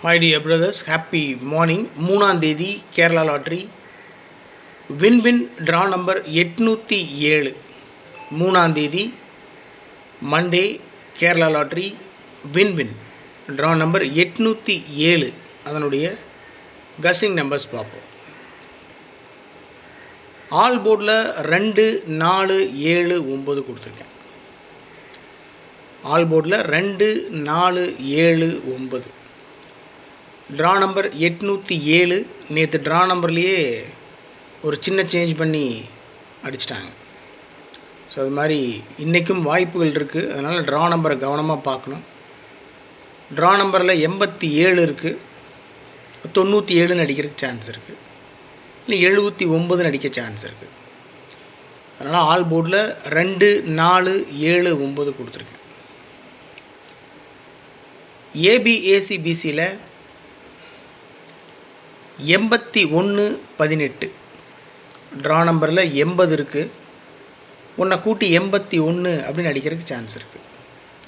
My dear brothers, happy morning. 3ஆம் தேதி Kerala lottery win draw number 807. 3ஆம் தேதி Monday Kerala lottery win draw number 807. அதனுடைய கஸ்ஸிங் நம்பர்ஸ் பார்ப்போம். ஆல் போர்டில் 2, 4, 7, 9 கொடுத்துருக்கேன். ஆல் போர்டில் 2, 4, 7, 9. Draw number 807. நேற்று ட்ரா நம்பர்லேயே ஒரு சின்ன சேஞ்ச் பண்ணி அடிச்சிட்டாங்க. ஸோ அது மாதிரி இன்றைக்கும் வாய்ப்புகள் இருக்குது. அதனால் ட்ரா நம்பரை கவனமாக பார்க்கணும். ட்ரா நம்பரில் 87 இருக்குது, 97 அடிக்கிறதுக்கு சான்ஸ் இருக்குது, இல்லை 79 அடிக்க சான்ஸ் இருக்குது. அதனால் ஆல் போர்டில் 2, 4, 7, 9 கொடுத்துருக்கேன். ஏபிஏசிபிசியில் 81, 18. ட்ரா நம்பரில் 80 இருக்குது. ஒன்றை கூட்டி 81 அப்படின்னு அடிக்கிறதுக்கு சான்ஸ் இருக்குது.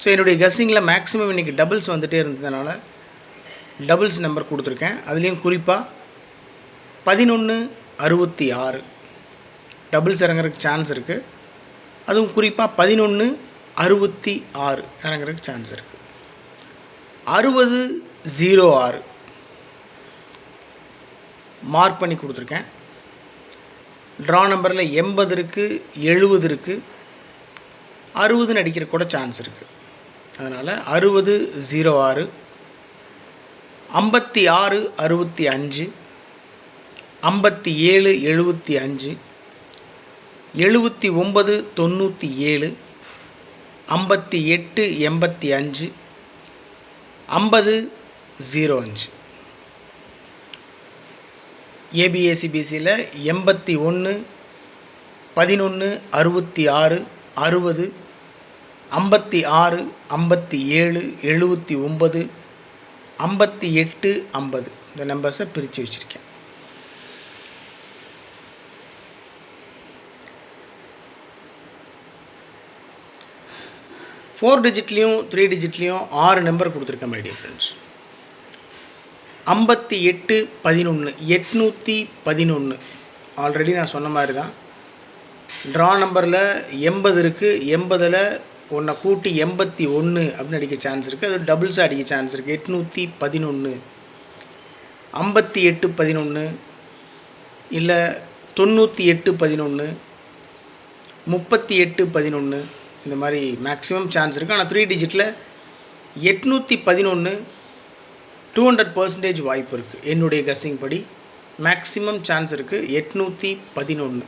ஸோ என்னுடைய கஸ்ஸிங்கில் மேக்ஸிமம் இன்றைக்கி டபுள்ஸ் வந்துகிட்டே இருந்ததுனால டபுள்ஸ் நம்பர் கொடுத்துருக்கேன். அதுலேயும் குறிப்பாக 11, 66 டபுள்ஸ் இறங்குறதுக்கு சான்ஸ் இருக்குது. அதுவும் குறிப்பாக 11, 66 இறங்குறதுக்கு சான்ஸ் இருக்குது. 60, 06 மார்க் பண்ணி கொடுத்துருக்கேன். ட்ரா நம்பரில் 80 இருக்குது, 70 இருக்குது, 60 அடிக்கிற கூட சான்ஸ் இருக்குது. அதனால் 60, 06, 56, 65, 57, 75, 79, 97, 58, 85, 50, 05. ஏபிஏசிபிசியில் 81, 11, 66, 60, 56, 57, 79, 58, 50 இந்த நம்பர்ஸை பிரித்து வச்சுருக்கேன். ஃபோர் டிஜிட்லேயும் 3 டிஜிட்லேயும் 6 நம்பர் கொடுத்துருக்கேன் மை டியர் ஃப்ரெண்ட்ஸ். 58, 11, 811. ஆல்ரெடி நான் சொன்ன மாதிரி தான். ட்ரா நம்பரில் 80 இருக்குது. 80ல் ஒன்றை கூட்டி 81 அப்படின்னு அடிக்க சான்ஸ் இருக்குது. அது டபுள்ஸாக அடிக்க சான்ஸ் இருக்குது. 811, 58, 11, இல்லை 98, 11, 38, 11 இந்த மாதிரி மேக்ஸிமம் சான்ஸ் இருக்குது. ஆனால் 3 டிஜிட்டில் 811 200% வாய்ப்பு இருக்குது. என்னுடைய கஸ்ஸிங் படி மேக்ஸிமம் சான்ஸ் இருக்குது 811.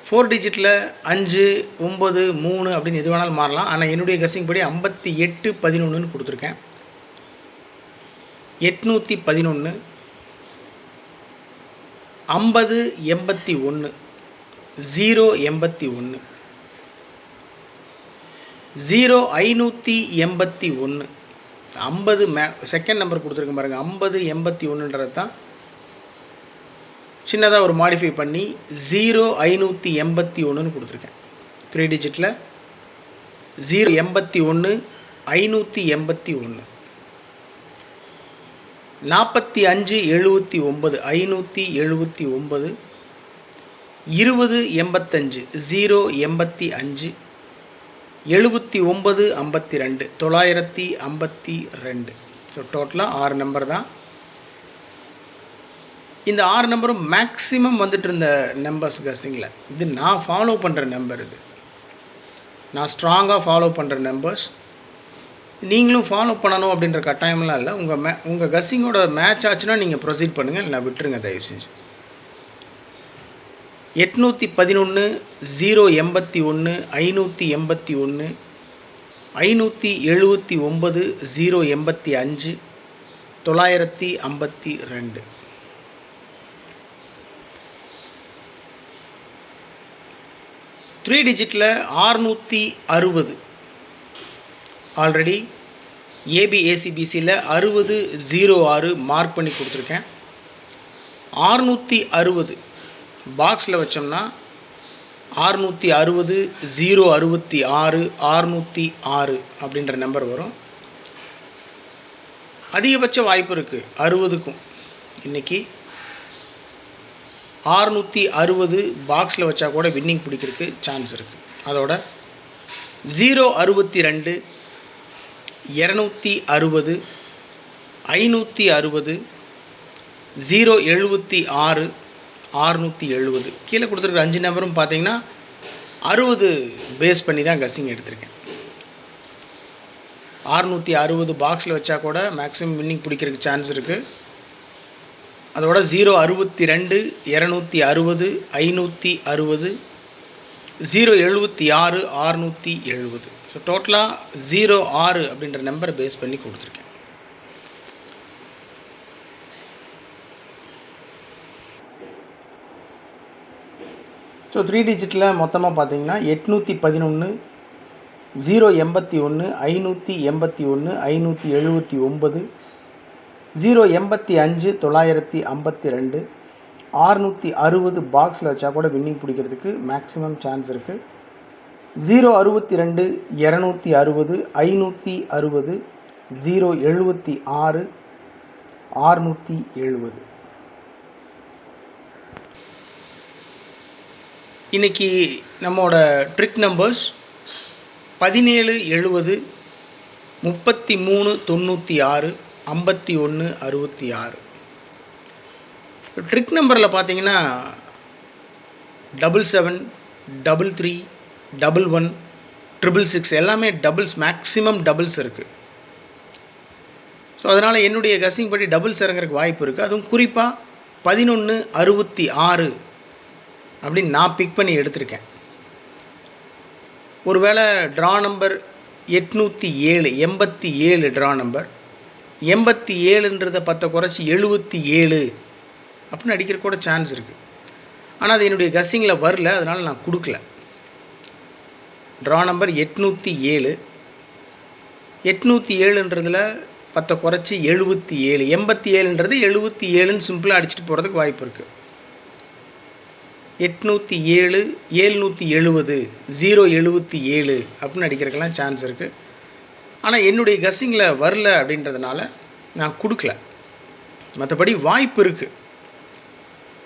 4 டிஜிட்டில் 5, 9, 3 அப்படின்னு எது வேணாலும் மாறலாம். ஆனால் என்னுடைய கஸ்ஸிங் படி 58, 11 கொடுத்துருக்கேன். 811, 50, 81, 081, 581. 50 செகண்ட் நம்பர் கொடுத்துருக்க பாருங்கள். 50, 81ன்றது தான் சின்னதாக ஒரு மாடிஃபை பண்ணி 0581 கொடுத்துருக்கேன். 3 டிஜிட்டில் 081, 581, 45, 79, 579, 20, 85, 085, 79, 52, 952. ஸோ டோட்டலாக 6 நம்பர் தான். இந்த 6 நம்பரும் மேக்ஸிமம் வந்துட்டு இருந்த நம்பர்ஸ் கஸ்ஸிங்கில். இது நான் ஃபாலோ பண்ணுற நம்பர். இது நான் ஸ்ட்ராங்காக ஃபாலோ பண்ணுற நம்பர்ஸ். நீங்களும் ஃபாலோ பண்ணணும் அப்படின்ற கட்டாயம்லாம் இல்லை. உங்கள் கஸ்ஸிங்கோட மேட்ச் ஆச்சுன்னா நீங்கள் ப்ரொசீட் பண்ணுங்கள், இல்லை விட்டுருங்க தயவு செஞ்சு. 811, 081, 581, 579, 085, 952. த்ரீ டிஜிட்டில் 660 ஆல்ரெடி ஏபிஏசிபிசியில் 60, 06 மார்க் பண்ணி கொடுத்துருக்கேன். 660 பாக்ஸில் வச்சோம்னா 660, 066, 606 அப்படின்ற நம்பர் வரும். அதிகபட்ச வாய்ப்பு இருக்குது 60க்கும். இன்றைக்கி 660 பாக்ஸில் வச்சா கூட வின்னிங் பிடிக்கிறதுக்கு சான்ஸ் இருக்குது. அதோட 062 260 560 076 670 கீழே கொடுத்துருக்க 5 நம்பரும் பார்த்தீங்கன்னா 60 பேஸ் பண்ணி தான் கஸ்ஸிங் எடுத்திருக்கேன். 660 பாக்ஸில் வச்சா கூட மேக்ஸிமம் வின்னிங் பிடிக்கிறதுக்கு சான்ஸ் இருக்குது. அதோட 062 260 560 076 670. ஸோ டோட்டலாக 06 அப்படின்ற நம்பரை பேஸ் பண்ணி கொடுத்துருக்கேன். ஸோ 3 டிஜிட்டில் மொத்தமாக பார்த்தீங்கன்னா 811 081 581 579 085 952 660 பாக்ஸில் வச்சா கூட வின்னிங் பிடிக்கிறதுக்கு மேக்ஸிமம் சான்ஸ் இருக்குது. 062 260 560 076 670. இன்றைக்கி நம்மளோட ட்ரிக் நம்பர்ஸ் 17 70 33 96 51 66. ட்ரிக் நம்பரில் பார்த்தீங்கன்னா 77 33 11 666 எல்லாமே டபுள்ஸ், மேக்ஸிமம் டபுள்ஸ் இருக்குது. ஸோ அதனால் என்னுடைய கஸ்ஸிங் படி டபுள்ஸ் இறங்குறதுக்கு வாய்ப்பு இருக்குது. அதுவும் குறிப்பாக 11 66 அப்படின்னு நான் பிக் பண்ணி எடுத்திருக்கேன். ஒருவேளை ட்ரா நம்பர் 807 87 ட்ரா நம்பர் 87ன்றதை 10 குறைச்சி 77 அப்படின்னு அடிக்கிற கூட சான்ஸ் இருக்குது. ஆனால் அது என்னுடைய கஸ்ஸிங்கில் வரல, அதனால் நான் கொடுக்கல. ட்ரா நம்பர் 807 807ன்றதில் 10 குறைச்சி 77 87ன்றது 77ன்னு சிம்பிளாக அடிச்சுட்டு போகிறதுக்கு வாய்ப்பு இருக்குது. 807 770 077 அப்படின்னு அடிக்கிறதுக்கெல்லாம் சான்ஸ் இருக்குது. ஆனால் என்னுடைய கஸ்ஸிங்கில் வரல அப்படின்றதுனால நான் கொடுக்கல. மற்றபடி வாய்ப்பு இருக்குது.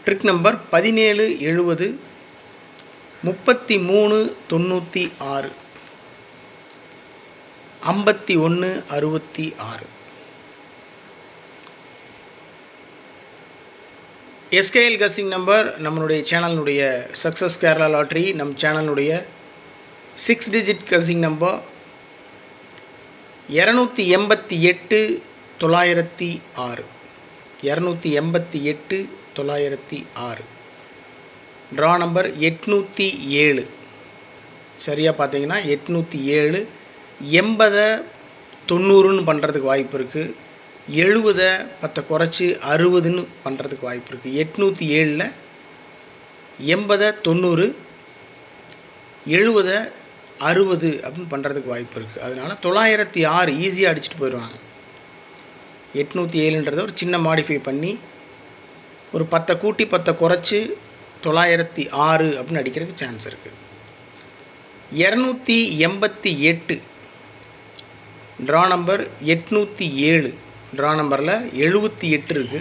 Trick number 17 70 33 96 51 66. SKL guessing number நம்மளுடைய சேனலுடைய சக்ஸஸ் கேரளா லாட்ரி, நம் சேனலுடைய 6 digit guessing number 288 906 288 906. Draw number 807. சரியாக பார்த்தீங்கன்னா 807 80 90ன்னு பண்ணுறதுக்கு வாய்ப்பு இருக்குது. 70 10 குறைச்சி 60ன்னு பண்ணுறதுக்கு வாய்ப்பு இருக்குது. 807ல் 80 90 70 60 அப்படின்னு பண்ணுறதுக்கு வாய்ப்பு இருக்குது. அதனால் 906 ஈஸியாக அடிச்சுட்டு போயிடுவாங்க. 807ன்றதை ஒரு சின்ன மாடிஃபை பண்ணி ஒரு 10 கூட்டி 10 குறைச்சி 906 அப்படின்னு அடிக்கிறதுக்கு சான்ஸ் இருக்குது. 288 ட்ரா நம்பர் 807 ட்ரா நம்பரில் 78 இருக்குது.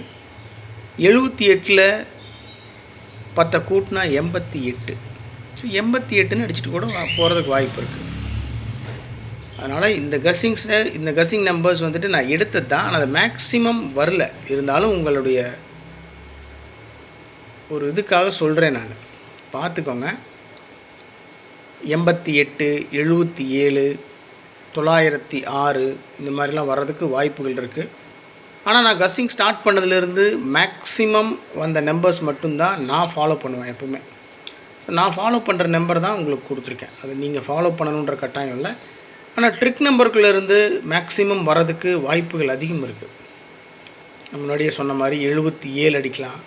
78ல் 10 கூட்டினா 88. ஸோ 88ன்னு அடிச்சுட்டு கூட போகிறதுக்கு வாய்ப்பு இருக்குது. அதனால் இந்த கஸ்ஸிங் நம்பர்ஸ் வந்துட்டு நான் எடுத்தது தான், ஆனால் அது மேக்ஸிமம் வரல. இருந்தாலும் உங்களுடைய ஒரு இதுக்காக சொல்கிறேன், நான் பார்த்துக்கோங்க. 88 77 906 இந்த மாதிரிலாம் வர்றதுக்கு வாய்ப்புகள் இருக்குது. ஆனால் நான் கஸ்ஸிங் ஸ்டார்ட் பண்ணதுலேருந்து மேக்ஸிமம் வந்த நம்பர்ஸ் மட்டும்தான் நான் ஃபாலோ பண்ணுவேன் எப்பவுமே. ஸோ நான் ஃபாலோ பண்ணுற நம்பர் தான் உங்களுக்கு கொடுத்துருக்கேன். அது நீங்கள் ஃபாலோ பண்ணணுன்ற கட்டாயம் இல்லை. ஆனால் ட்ரிக் நம்பருக்குள்ளேருந்து மேக்ஸிமம் வர்றதுக்கு வாய்ப்புகள் அதிகம் இருக்குது. நான் முன்னாடியே சொன்ன மாதிரி 77 அடிக்கலாம்.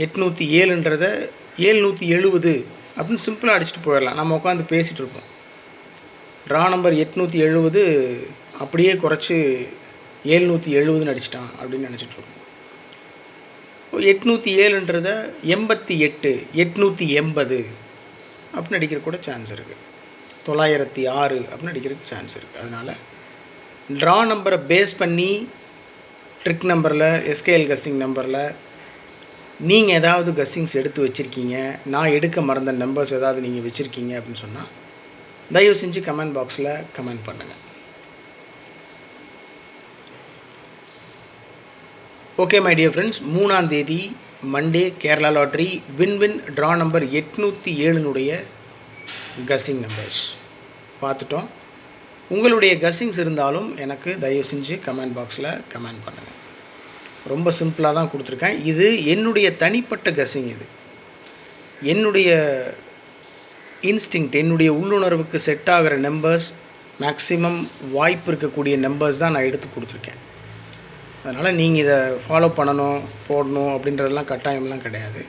807ன்றதை 770 அப்படின்னு சிம்பிளாக அடிச்சுட்டு போயிடலாம். நம்ம உட்காந்து பேசிகிட்டு இருப்போம். ட்ரா நம்பர் 870 அப்படியே குறைச்சி 770ன்னு அடிச்சிட்டான் அப்படின்னு நினச்சிட்ருக்கோம். 807ன்றதை 88 880 அப்படின்னு அடிக்கிற கூட சான்ஸ் இருக்குது. 906 அப்படின்னு அடிக்கிறதுக்கு சான்ஸ் இருக்குது. அதனால் ட்ரா நம்பரை பேஸ் பண்ணி ட்ரிக் நம்பரில் எஸ்கேஎல் கஸ்ஸிங் நம்பரில் நீங்கள் ஏதாவது கஸ்ஸிங்ஸ் எடுத்து வச்சுருக்கீங்க, நான் எடுக்க மறந்த நம்பர்ஸ் ஏதாவது நீங்கள் வச்சுருக்கீங்க அப்படின்னு சொன்னால் தயவு செஞ்சு கமெண்ட் பாக்ஸில் கமெண்ட் பண்ணுங்கள். ஓகே மை டியர் ஃப்ரெண்ட்ஸ், 3ஆம் தேதி Monday Kerala lottery win draw number 807னுடைய கஸ்ஸிங் நம்பர்ஸ் பார்த்துட்டோம். உங்களுடைய கஸ்ஸிங்ஸ் இருந்தாலும் எனக்கு தயவு செஞ்சு கமெண்ட் பாக்ஸில் கமெண்ட் பண்ணுங்கள். ரொம்ப சிம்பிளாக தான் கொடுத்துருக்கேன். இது என்னுடைய தனிப்பட்ட கஸ்ஸிங். இது என்னுடைய இன்ஸ்டிங்க்ட், என்னுடைய உள்ளுணர்வுக்கு செட் ஆகிற நம்பர்ஸ், மேக்ஸிமம் வாய்ப்பு இருக்கக்கூடிய நம்பர்ஸ் தான் நான் எடுத்து கொடுத்துருக்கேன். அதனால் நீங்கள் இதை ஃபாலோ பண்ணணும், போடணும் அப்படின்றதெல்லாம் கட்டாயம்லாம் கிடையாது.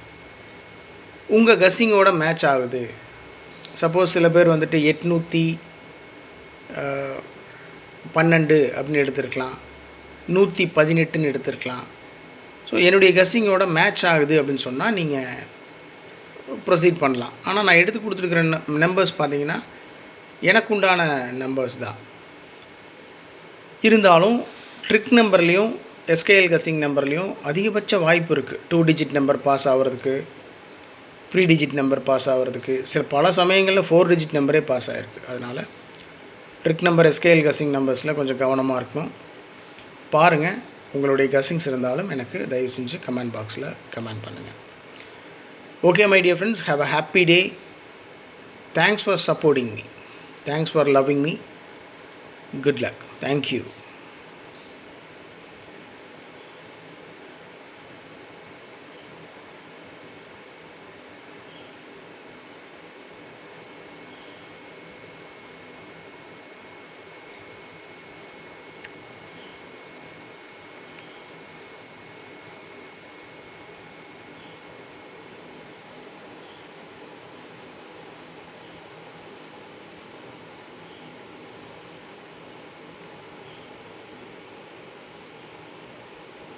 உங்கள் கஸ்ஸிங்கோட மேட்ச் ஆகுது. சப்போஸ் சில பேர் வந்துட்டு 812 அப்படின்னு எடுத்துருக்கலாம், 118ன்னு எடுத்துருக்கலாம். ஸோ என்னுடைய கஸ்ஸிங்கோட மேட்ச் ஆகுது அப்படின்னு சொன்னால் நீங்கள் ப்ரொசீட் பண்ணலாம். ஆனால் நான் எடுத்து கொடுத்துருக்குற நம்பர்ஸ் பார்த்தீங்கன்னா எனக்கு உண்டான நம்பர்ஸ் தான். இருந்தாலும் ட்ரிக் நம்பர்லேயும் எஸ்கேஎல் கஸ்ஸிங் நம்பர்லேயும் அதிகபட்ச வாய்ப்பு இருக்குது. 2 டிஜிட் நம்பர் பாஸ் ஆகிறதுக்கு, 3 டிஜிட் நம்பர் பாஸ் ஆகிறதுக்கு, பல சமயங்களில் 4 டிஜிட் நம்பரே பாஸ் ஆகிருக்கு. அதனால் ட்ரிக் நம்பர் எஸ்கேஎல் கஸ்ஸிங் நம்பர்ஸில் கொஞ்சம் கவனமாக இருக்கணும். பாருங்கள். உங்களுடைய கஸ்ஸிங்ஸ் இருந்தாலும் எனக்கு தயவு செஞ்சு கமெண்ட் பாக்ஸில் கமெண்ட் பண்ணுங்கள். Okay my dear friends, have a happy day. Thanks for supporting me. Thanks for loving me. Good luck. Thank you.